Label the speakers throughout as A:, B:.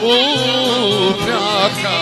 A: plaka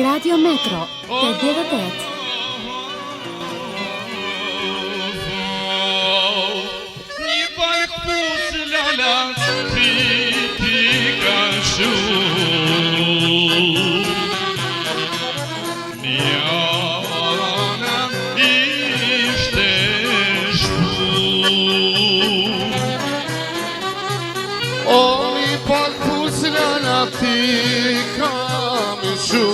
B: Radio Metro 88.
A: Një palë këpusë lala ti ka shumë Njana ishte shpu O një palë këpusë lala ti ka shumë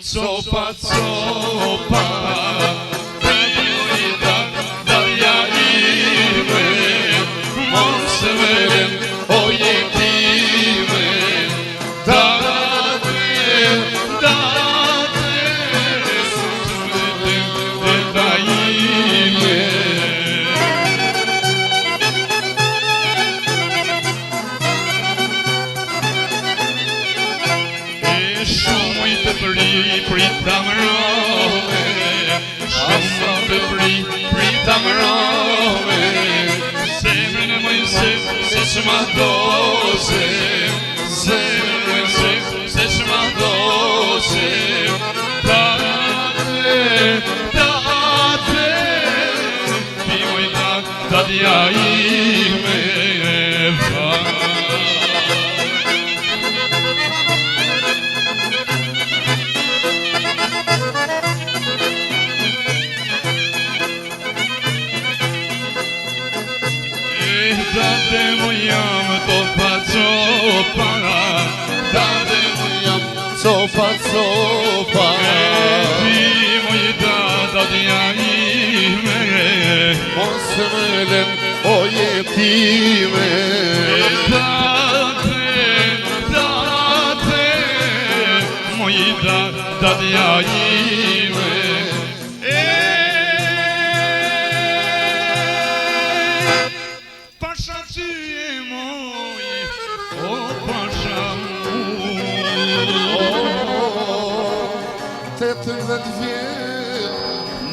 A: Sopa, sopa, darja ime, mos veren, o jetime, date, da ime. Prita më rove, shama të prita më rove, zemrën e mojnë se shma dose, zemrën se shma dose, date, ti mojnë dadja ime va. Date mu jam topa copa, date mu jam copa copa. Ti moj dadja ime, mos veren, o jetime. Date, moj dadja ime.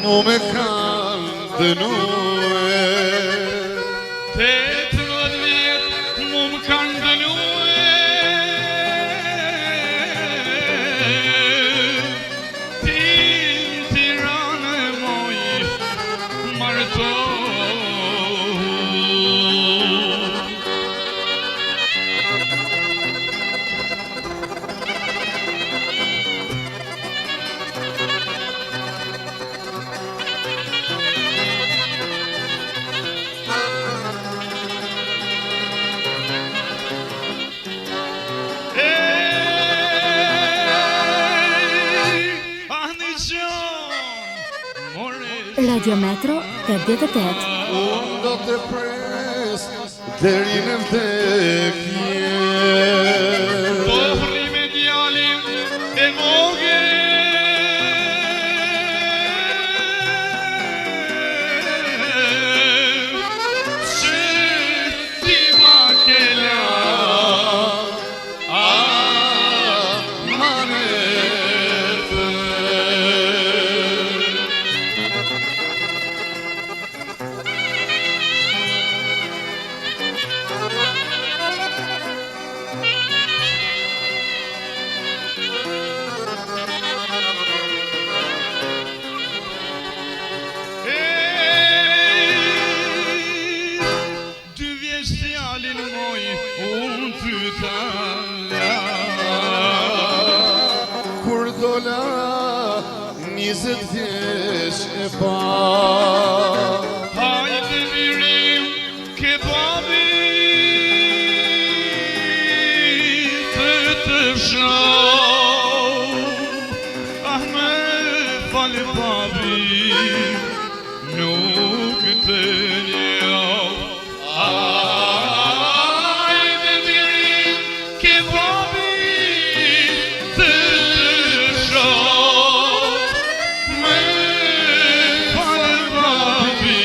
A: Mu me kanë dënue.
C: 18 vjet mu më kanë dënue. Ti Tiranë moj marto.
B: Radio Metro 88.
A: Unë do të pres deri në vdekje.
C: Po hri me djalin e moge. Që ti ma kela djalin moj unë ty tala.
A: Kur dola 20 vjeç e pa.
C: Hajde mirim ke babi të fshau. Ah me falë babi, nuk të njau. Hajde mirim ke babi të fshau. Me falë babi,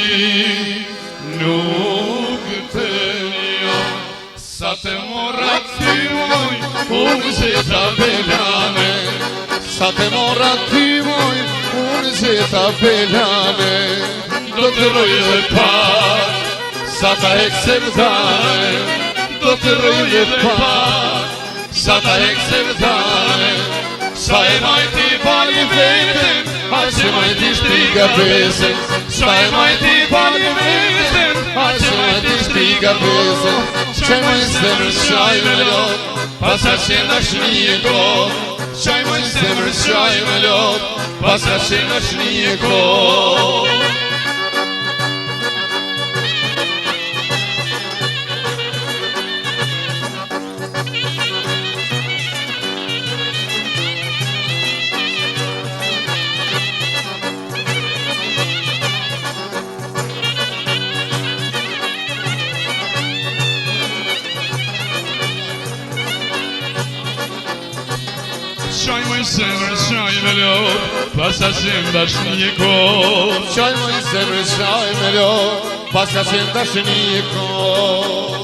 C: nuk të njau. Sa të mora ty moj, unë zeta belane.
A: Sa të mora ty moj, unë zeta belane.
C: Do të roj dhe par,
A: Sa ta ekse vdane.
C: do të roj dhe par.
A: Sa ta ekse vdane.
C: Sa e majti pali vetën, a që majti shtriga pesen. Sa e majti pali vetën, a që majti shtriga pesen.
A: Qaj moj zemër qaj me lot,
C: Pasa që nash një kohë.
A: qaj moj zemër qaj me lot,
C: Pasa që nash një kohë. Qaj moj zemër qaj me lot, Pasa që ndash një kohë.
A: qaj moj zemër qaj me lot, Pas ka qenë dashni ko.